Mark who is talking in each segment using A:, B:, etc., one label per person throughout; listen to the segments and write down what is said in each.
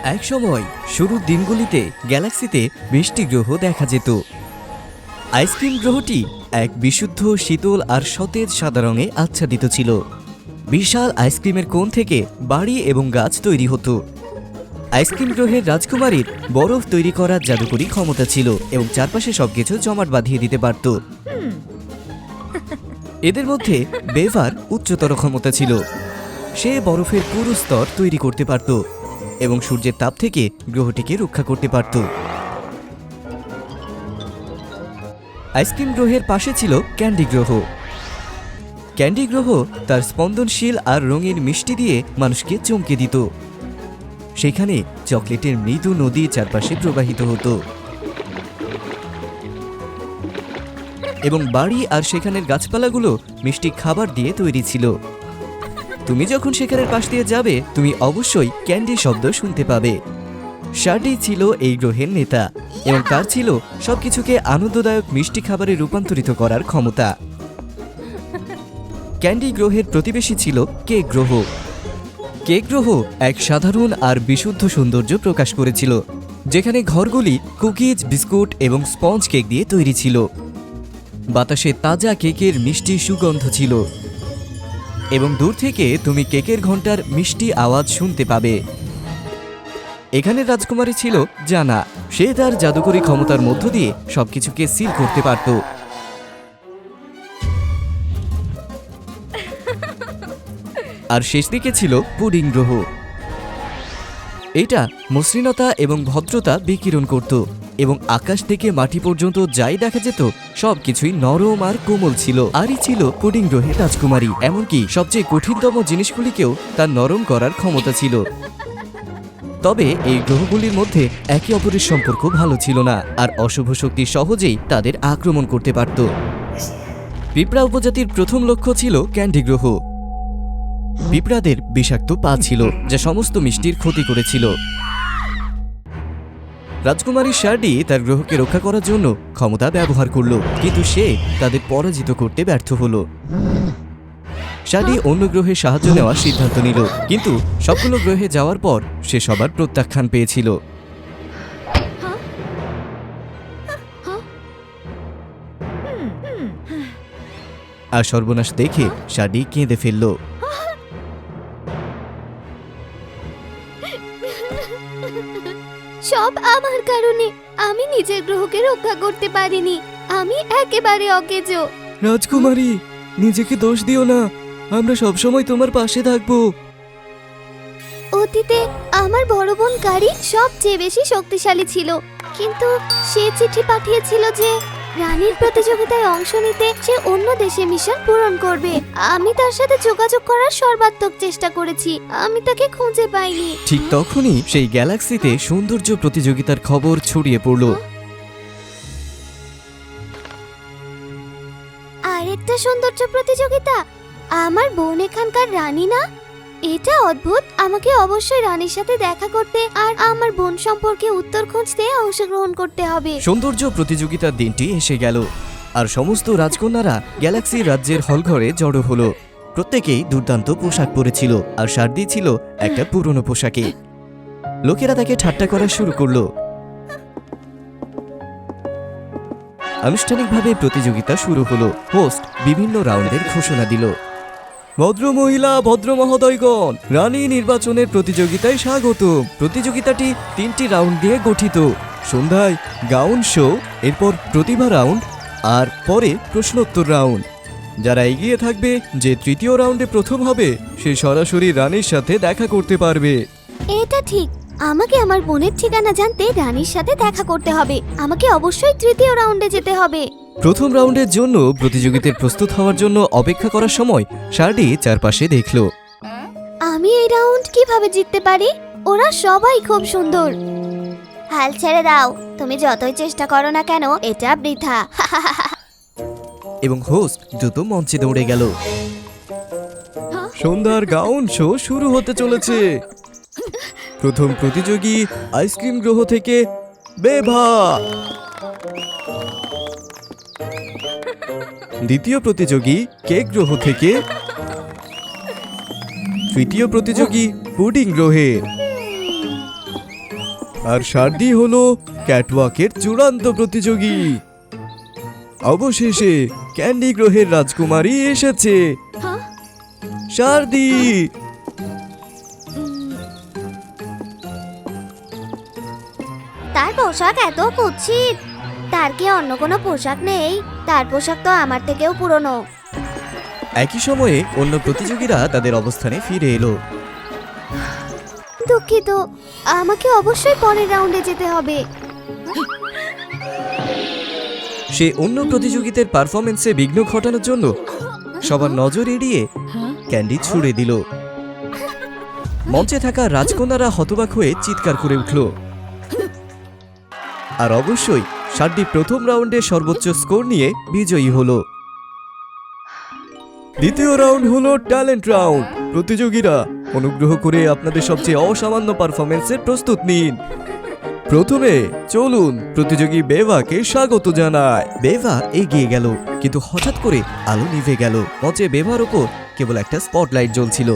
A: এক সময় শুরুর দিনগুলিতে গ্যালাক্সিতে 20টি গ্রহ দেখা যেত। আইসক্রিম গ্রহটি এক বিশুদ্ধ শীতল আর সতেজ সাদা রঙে আচ্ছাদিত ছিল। বিশাল আইসক্রিমের কোণ থেকে বাড়ি এবং গাছ তৈরি হতো। আইসক্রিম গ্রহের রাজকুমারীর বরফ তৈরি করার জাদুকরী ক্ষমতা ছিল এবং চারপাশে সবকিছু জমাট বাঁধিয়ে দিতে পারত। এদের মধ্যে বেভার উচ্চতর ক্ষমতা ছিল। সে বরফের পুরো স্তর তৈরি করতে পারত এবং সূর্যের তাপ থেকে গ্রহটিকে রক্ষা করতে পারত। আইসক্রিম গ্রহের পাশে ছিল ক্যান্ডি গ্রহ। ক্যান্ডি গ্রহ তার স্পন্দনশীল আর রঙিন মিষ্টি দিয়ে মানুষকে চমকে দিত। সেখানে চকলেটের মৃদু নদী চারপাশে প্রবাহিত হতো এবং বাড়ি আর সেখানের গাছপালাগুলো মিষ্টি খাবার দিয়ে তৈরি ছিল। তুমি যখন সেখানের পাশ দিয়ে যাবে তুমি অবশ্যই ক্যান্ডি শব্দ শুনতে পাবে। শার্ডি ছিল এই গ্রহের নেতা এবং তার ছিল সবকিছুকে আনন্দদায়ক মিষ্টি খাবারে রূপান্তরিত করার ক্ষমতা। ক্যান্ডি গ্রহের প্রতিবেশী ছিল কেক গ্রহ। কেক গ্রহ এক সাধারণ আর বিশুদ্ধ সৌন্দর্য প্রকাশ করেছিল, যেখানে ঘরগুলি কুকিজ, বিস্কুট এবং স্পঞ্জ কেক দিয়ে তৈরি ছিল। বাতাসে তাজা কেকের মিষ্টি সুগন্ধ ছিল এবং দূর থেকে তুমি কেকের ঘন্টার মিষ্টি আওয়াজ শুনতে পাবে। এখানের রাজকুমারী ছিল জানা। সে তার জাদুকরী ক্ষমতার মধ্য দিয়ে সবকিছুকে সিল করতে পারত। আর শেষ দিকে ছিল পুডিং গ্রহ। এটা মসৃণতা এবং ভদ্রতা বিকিরণ করত এবং আকাশ থেকে মাটি পর্যন্ত যাই দেখা যেত সবকিছুই নরম আর কোমল ছিল। আরই ছিল পুডিং গ্রহের রাজকুমারী। এমনকি সবচেয়ে কঠিনতম জিনিসগুলিকেও তার নরম করার ক্ষমতা ছিল। তবে এই গ্রহগুলির মধ্যে একে অপরের সম্পর্ক ভালো ছিল না, আর অশুভ শক্তি সহজেই তাদের আক্রমণ করতে পারত। পিঁপড়া উপজাতির প্রথম লক্ষ্য ছিল ক্যান্ডি গ্রহ। পিঁপড়াদের বিষাক্ত পা ছিল যা সমস্ত মিষ্টির ক্ষতি করেছিল। রাজকুমারী শার্ডি তার গ্রহকে রক্ষা করার জন্য ক্ষমতা ব্যবহার করল, কিন্তু সে তাদের পরাজিত করতে ব্যর্থ হল। শার্ডি অন্য গ্রহে সাহায্য নেওয়ার সিদ্ধান্ত নিল, কিন্তু সবগুলো গ্রহে যাওয়ার পর সে সবার প্রত্যাখ্যান পেয়েছিল। আর সর্বনাশ দেখে শার্ডি কেঁদে ফেলল।
B: সব আমার কারণে। আমি নিজের গ্রহকে রক্ষা করতে পারিনি। আমি একেবারে অকেজো।
A: রাজকুমারী, নিজেকে দোষ দিও না। আমরা সবসময় তোমার পাশে থাকবো।
B: অতীতে আমার বড় বোন কারি সবচেয়ে বেশি শক্তিশালী ছিল, কিন্তু সে চিঠি পাঠিয়েছিল যে রানীর প্রতিযোগিতায় অংশ নিতে সে অন্য দেশে মিশন পূরণ করবে। আমি তার সাথে যোগাযোগ করার সর্বাত্মক চেষ্টা করেছি, আমি তাকে খুঁজে পাইনি।
A: ঠিক তখনই সেই গ্যালাক্সিতে সৌন্দর্য প্রতিযোগিতার খবর ছড়িয়ে পড়ল।
B: আরেকটা সৌন্দর্য প্রতিযোগিতা? আমার বোন এখানকার রানী না? এটা অদ্ভুত। আমাকে অবশ্যই রানীর সাথে দেখা করতে আর আমার বোন সম্পর্কে উত্তর খুঁজতে অংশগ্রহণ করতে হবে।
A: সৌন্দর্য প্রতিযোগিতার দিনটি এসে গেল, আর সমস্ত রাজকন্যারা গ্যালাক্সি রাজ্যের হলঘরে জড়ো হলো। প্রত্যেকেই দুর্দান্ত পোশাক পরেছিল, আর শার্ডি ছিল একটা পুরনো পোশাকে। লোকেরা তাকে ঠাট্টা করা শুরু করলো। আনুষ্ঠানিকভাবে প্রতিযোগিতা শুরু হলো। হোস্ট বিভিন্ন রাউন্ডের ঘোষণা দিল। ভদ্র মহিলা, ভদ্র মহোদয়গণ, রানী নির্বাচনের প্রতিযোগিতায় স্বাগত। প্রতিযোগিতাটি 3টি রাউন্ড দিয়ে গঠিত। সন্ধ্যায় গাউন শো, এরপর প্রতিভা রাউন্ড, আর পরে প্রশ্নোত্তর রাউন্ড। যারা এগিয়ে থাকবে, যে তৃতীয় রাউন্ডে প্রথম হবে, সে সরাসরি রানীর সাথে দেখা করতে পারবে।
B: এটা ঠিক। আমাকে আমার বোনের ঠিকানা জানতে রানীর সাথে দেখা করতে হবে। আমাকে অবশ্যই তৃতীয় রাউন্ডে যেতে হবে।
A: প্রথম রাউন্ডের জন্য প্রতিযোগিতায় প্রস্তুত হওয়ার জন্য অপেক্ষা করার সময় শার্ডি চারপাশে দেখল।
B: আমি এই রাউন্ড কিভাবে জিততে পারি? ওরা সবাই খুব সুন্দর। হাল ছেড়ে দাও, তুমি যতই চেষ্টা করো না কেন এটা বৃথা।
A: এবং হোস্ট দ্রুত মঞ্চে দৌড়ে গেল। সন্ধ্যার গাউন শো শুরু হতে চলেছে। প্রথম প্রতিযোগী আইসক্রিম গ্রহ থেকে বেভা। দ্বিতীয় প্রতিযোগী কেক গ্রহ থেকে, তৃতীয় প্রতিযোগী পুডিং গ্রহের। আর শার্দি হলো ক্যাটওয়াকের চূড়ান্ত প্রতিযোগী। অবশেষে ক্যান্ডি গ্রহের রাজকুমারী এসেছে, শার্দি।
B: তার পোশাক এত কুৎসিত। তার কি অন্য কোনো পোশাক নেই? তার পোশাক তো আমার থেকেও পুরনো।
A: একই সময়ে অন্য প্রতিযোগীরা তাদের অবস্থানে ফিরে এলো।
B: দুঃখিত, আমাকে অবশ্যই পরের রাউন্ডে যেতে হবে।
A: সে অন্য প্রতিযোগীদের পারফরমেন্সে বিঘ্ন ঘটানোর জন্য সবার নজর এড়িয়ে ক্যান্ডি ছুঁড়ে দিল। মঞ্চে থাকা রাজকন্যারা হতবাক হয়ে চিৎকার করে উঠল। আর অবশ্যই শার্দি প্রথম রাউন্ডে সর্বোচ্চ স্কোর নিয়ে বিজয়ী হলো। দ্বিতীয় রাউন্ড হলো ট্যালেন্ট রাউন্ড। প্রতিযোগীরা অনুগ্রহ করে আপনাদের সবচেয়ে অসামান্য পারফরমেন্সের প্রস্তুত নিন। প্রথমে চলুন প্রতিযোগী বেভাকে স্বাগত জানায়। বেভা এগিয়ে গেল, কিন্তু হঠাৎ করে আলো নিভে গেল। মঞ্চে বেভার ওপর কেবল একটা স্পটলাইট জ্বলছিল।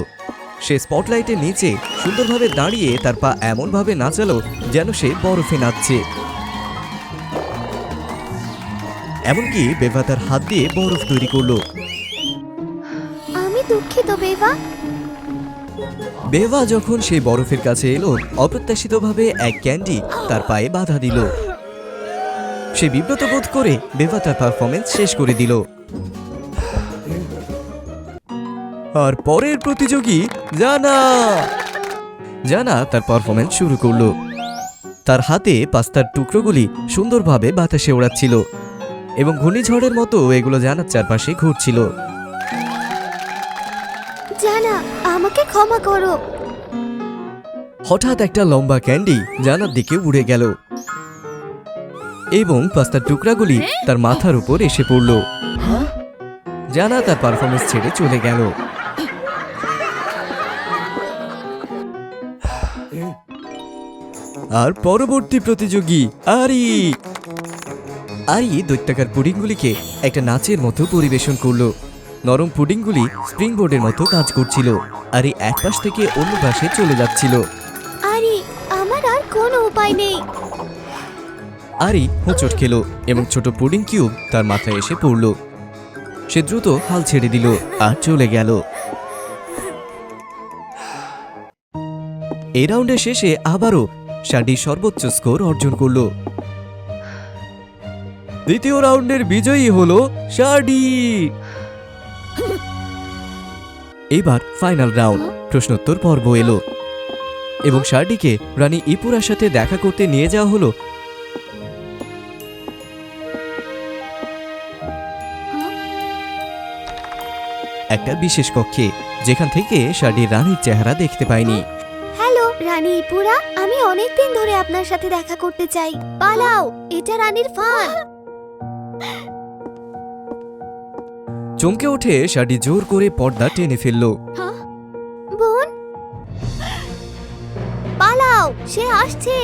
A: সে স্পটলাইটের নিচে সুন্দরভাবে দাঁড়িয়ে তার পা এমনভাবে নাচালো যেন সে বরফে নাচছে। এমনকি বেভা তার হাত দিয়ে বরফ তৈরি করলো।
B: আমি দুঃখিত বেভা।
A: বেভা যখন সেই বরফের কাছে এলো, অপ্রত্যাশিতভাবে এক ক্যান্ডি তার পায়ে বাধা দিল। সে বিব্রত বোধ করে বেভা তার পারফরমেন্স শেষ করে দিল। আর পরের প্রতিযোগী জানা জানা তার পারফরমেন্স শুরু করলো। তার হাতে পাস্তার টুকরোগুলি সুন্দরভাবে বাতাসে ওড়াচ্ছিল এবং ঘূর্ণিঝড়ের মতো এগুলো জানার চারপাশে ঘুরছিল।
B: জানা, আমাকে ক্ষমা করো।
A: হঠাৎ একটা লম্বা ক্যান্ডি জানার দিকে উড়ে গেল এবং পাস্তার টুকরাগুলি তার মাথার উপর এসে পড়ল। জানা তার পারফরমেন্স ছেড়ে চলে গেল। আর পরবর্তী প্রতিযোগী আরি দৈত্যাকার পুডিংগুলিকে একটা নাচের মতো পরিবেশন করলো। নরম পুডিংগুলি স্প্রিংবোর্ডের মতো কাজ করছিল। আরি এক পাশ থেকে অন্য পাশে চলে যাচ্ছিল।
B: আরে, আমার আর কোনো উপায় নেই।
A: আরি হোঁচট খেলো এবং ছোট পুডিং কিউব তার মাথায় এসে পড়ল। সে দ্রুত হাল ছেড়ে দিল আর চলে গেল। এই রাউন্ডের শেষে আবারও শার্দি সর্বোচ্চ স্কোর অর্জন করল। দ্বিতীয় রাউন্ডের বিজয়ী হলো শার্দি। এবার ফাইনাল রাউন্ড, প্রশ্নোত্তর পর্ব এলো এবং শার্দিকে রানী ইপুরার সাথে দেখা করতে নিয়ে যাওয়া হলো একটা বিশেষ কক্ষে, যেখান থেকে শার্দি রানীর চেহারা দেখতে পায়নি।
B: হ্যালো রানী ইপুরা, আমি অনেকদিন ধরে আপনার সাথে দেখা করতে চাই। পালাও, এটা রানীর ফান।
A: চমকে উঠে শার্দি জোর করে পর্দা টেনে ফেলল।
B: বোন, পালাও, সে আসছে।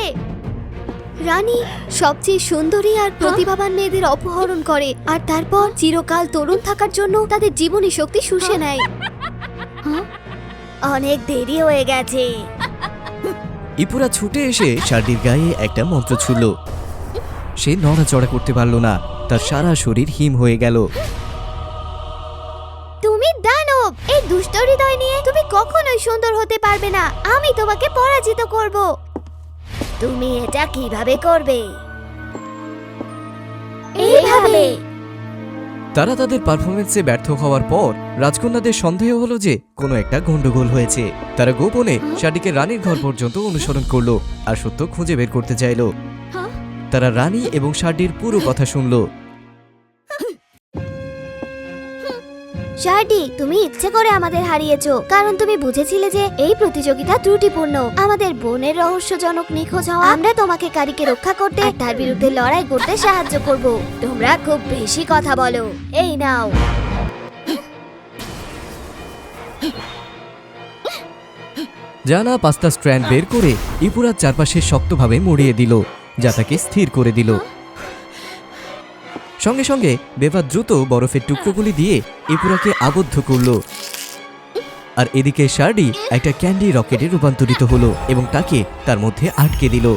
B: রানী সবচেয়ে সুন্দরী আর প্রতিভাবান মেয়েদের অপহরণ করে আর তারপর চিরকাল তরুণ থাকার জন্য তাদের জীবনী শক্তি শুষে নেয়। অনেক দেরি হয়ে গেছে।
A: ইপুরা ছুটে এসে শার্দির গায়ে একটা মন্ত্র ছুড়ল। সে নড়াচড়া করতে পারল না, তার সারা শরীর হিম হয়ে গেল।
B: তুমি দানব, এই দুষ্ট হৃদয় নিয়ে তুমি কখনোই সুন্দর হতে পারবে না। আমি তোমাকে পরাজিত করব। তুমি এটা কিভাবে করবে? এইভাবে।
A: তারা তাদের পারফরমেন্সে ব্যর্থ হওয়ার পর রাজকন্যাদের সন্দেহ হলো যে কোনো একটা গন্ডগোল হয়েছে। তারা গোপনে শার্দিকে রানীর ঘর পর্যন্ত অনুসরণ করলো আর সত্য খুঁজে বের করতে চাইল। তারা রানী এবং শার্দির পুরো কথা শুনল।
B: শার্দি, তুমি ইচ্ছে করে আমাদের হারিয়েছো, কারণ তুমি বুঝেছিলে যে এই প্রতিযোগিতা ত্রুটিপূর্ণ। আমাদের বোনের রহস্যজনক নিখোঁজ হওয়া, আমরা তোমাকে কারিকে রক্ষা করতে আর তার বিরুদ্ধে লড়াই করতে সাহায্য করব। তোমরা খুব বেশি কথা বলো। এই নাও।
A: জানা পাস্তা স্ট্র্যান্ড বের করে ইপুরার চারপাশে শক্তভাবে মুড়িয়ে দিল, যা তাকে স্থির করে দিল। সঙ্গে সঙ্গে বেভা দ্রুত বরফের টুকরোগুলি দিয়ে ইপুরাকে আবদ্ধ করল। আর এদিকে শার্দি একটা ক্যান্ডি রকেটে রূপান্তরিত হলো এবং তাকে তার মধ্যে আটকে দিল।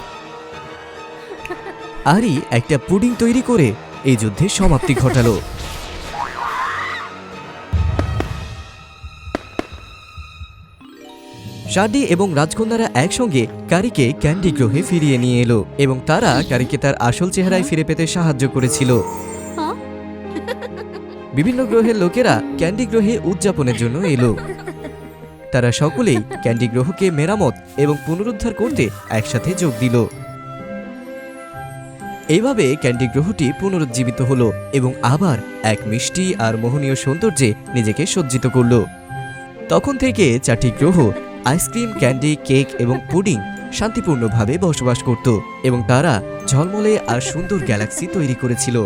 A: আরি একটা পুডিং তৈরি করে এই যুদ্ধের সমাপ্তি ঘটালো। শার্ডি এবং রাজকন্যারা একসঙ্গে কারিকে ক্যান্ডি গ্রহে ফিরিয়ে নিয়ে এলো এবং তারা কারিকে তার আসল চেহারায় ফিরে পেতে সাহায্য করেছিল। বিভিন্ন গ্রহের লোকেরা ক্যান্ডি গ্রহে উদযাপনের জন্য এলো। তারা সকলেই ক্যান্ডি গ্রহকে মেরামত এবং পুনরুদ্ধার করতে একসাথে যোগ দিল। এইভাবে ক্যান্ডি গ্রহটি পুনরুজ্জীবিত হলো এবং আবার এক মিষ্টি আর মোহনীয় সৌন্দর্যে নিজেকে সজ্জিত করল। তখন থেকে 4টি গ্রহ আইসক্রিম, ক্যান্ডি, কেক এবং পুডিং শান্তিপূর্ণভাবে বসবাস করত এবং তারা ঝলমলে আর সুন্দর গ্যালাক্সি তৈরি করেছিল।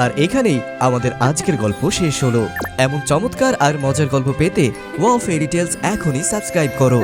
A: আর এখানেই আমাদের আজকের গল্প শেষ হলো। এমন চমৎকার আর মজার গল্প পেতে ওয়াও ফেয়ারি টেলস এখনই সাবস্ক্রাইব করো।